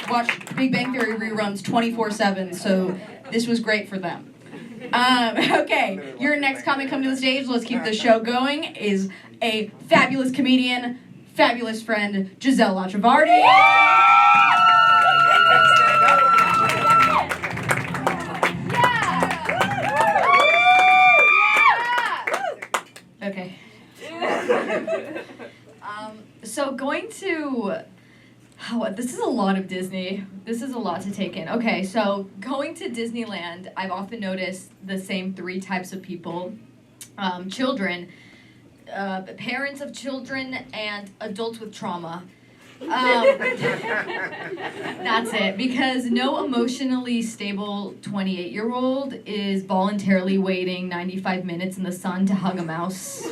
watch Big Bang Theory reruns 24/7, so this was great for them. Okay, your next comic come to the stage, let's keep the show going, is a fabulous comedian, fabulous friend, Gisele Lajevardi. Okay. So going to... this is a lot of Disney. This is a lot to take in. Okay, so going to Disneyland, I've often noticed the same three types of people. Children, parents of children, and adults with trauma. That's it, because no emotionally stable 28-year-old is voluntarily waiting 95 minutes in the sun to hug a mouse.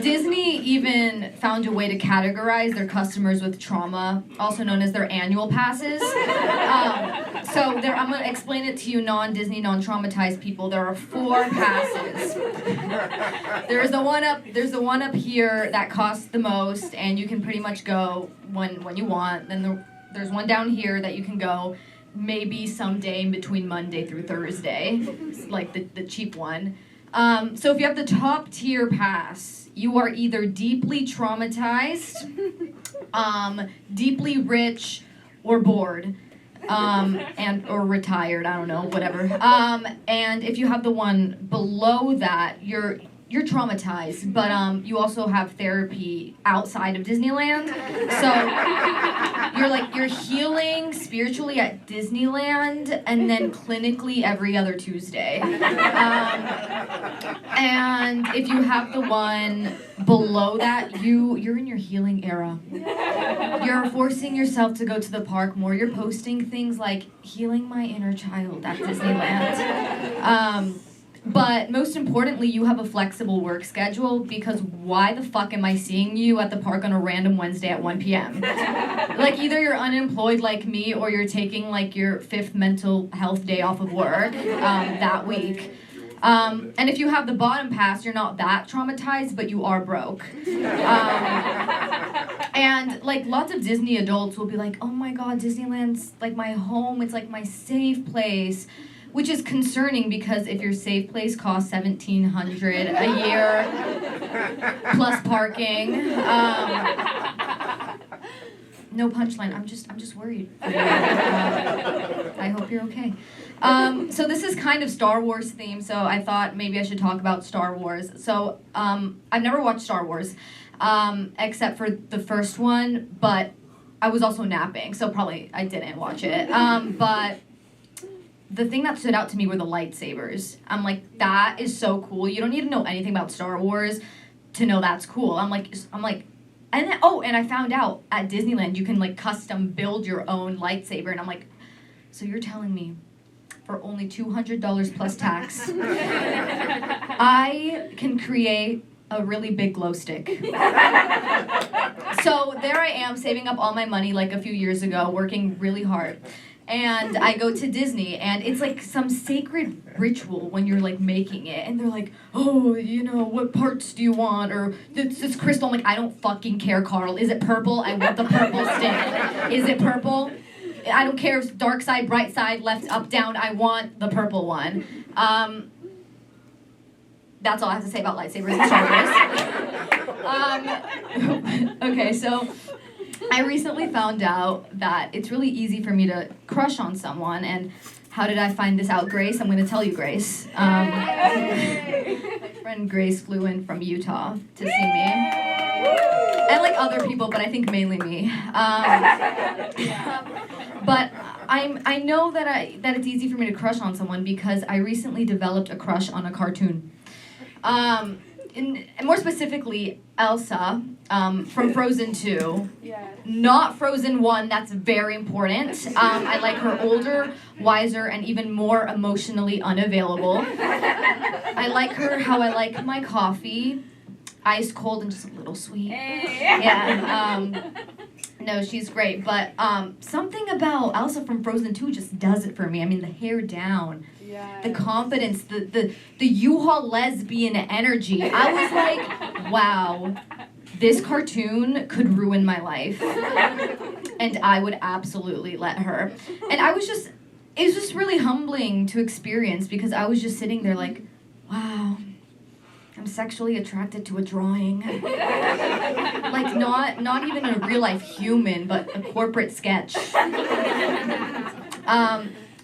Disney even found a way to categorize their customers with trauma, also known as their annual passes. I'm going to explain it to you non-Disney, non-traumatized people. There are 4 passes. There's the one up here that costs the most, and you can pretty much go when you want. Then there's one down here that you can go maybe someday in between Monday through Thursday, like the cheap one. So if you have the top tier pass, you are either deeply traumatized, deeply rich, or bored. Or retired, I don't know, whatever. And if you have the one below that, you're traumatized, but you also have therapy outside of Disneyland. So you're healing spiritually at Disneyland and then clinically every other Tuesday. And if you have the one below that, you're in your healing era. You're forcing yourself to go to the park more. You're posting things like healing my inner child at Disneyland. But most importantly, you have a flexible work schedule, because why the fuck am I seeing you at the park on a random Wednesday at 1 p.m.? Like, either you're unemployed like me, or you're taking like your 5th mental health day off of work that week. And if you have the bottom pass, you're not that traumatized, but you are broke. And like lots of Disney adults will be like, oh my god, Disneyland's like my home, it's like my safe place. Which is concerning, because if your safe place costs $1,700 a year plus parking, no punchline. I'm just worried for you. I hope you're okay. So this is kind of Star Wars themed, so I thought maybe I should talk about Star Wars. So I've never watched Star Wars, except for the first one, but I was also napping, so probably I didn't watch it. But the thing that stood out to me were the lightsabers. I'm like, that is so cool. You don't need to know anything about Star Wars to know that's cool. I'm like, and I found out at Disneyland you can like custom build your own lightsaber, and I'm like, so you're telling me for only $200 plus tax, I can create a really big glow stick. So there I am, saving up all my money like a few years ago, working really hard. And I go to Disney, and it's like some sacred ritual when you're like making it, and they're like, oh, you know, what parts do you want, or this crystal. I'm like, I don't fucking care, Carl. Is it purple? I want the purple stick. Is it purple? I don't care if it's dark side, bright side, left, up, down. I want the purple one. That's all I have to say about lightsabers and Star Wars. Okay, so I recently found out that it's really easy for me to crush on someone, and how did I find this out, Grace? I'm going to tell you, Grace. My friend Grace flew in from Utah to see me, and like other people, but I think mainly me. But I know that it's easy for me to crush on someone because I recently developed a crush on a cartoon. And more specifically, Elsa from Frozen 2. Yes. Not Frozen 1, that's very important. I like her older, wiser, and even more emotionally unavailable. I like her how I like my coffee, ice cold and just a little sweet. Yeah. No, she's great, but something about Elsa from Frozen 2 just does it for me. I mean, the hair down. Yes. The confidence, the U-Haul lesbian energy. I was like, wow, this cartoon could ruin my life, and I would absolutely let her. And it was just really humbling to experience, because I was just sitting there like, wow, I'm sexually attracted to a drawing. Like, not even a real life human, but a corporate sketch.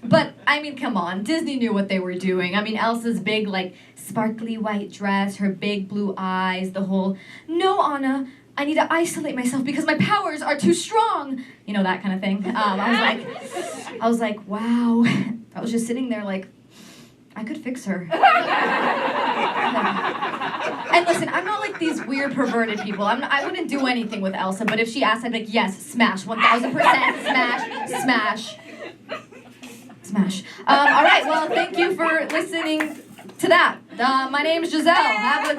But, I mean, come on, Disney knew what they were doing. I mean, Elsa's big, like, sparkly white dress, her big blue eyes, the whole, no, Anna, I need to isolate myself because my powers are too strong. You know, that kind of thing. I was like, wow. I was just sitting there like, I could fix her. And listen, I'm not like these weird perverted people. I wouldn't do anything with Elsa, but if she asked, I'd be like, yes, smash, 1000%, smash. Smash. All right, well, thank you for listening to that. My name is Gisele. Have a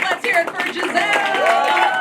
Let's hear it for Gisele.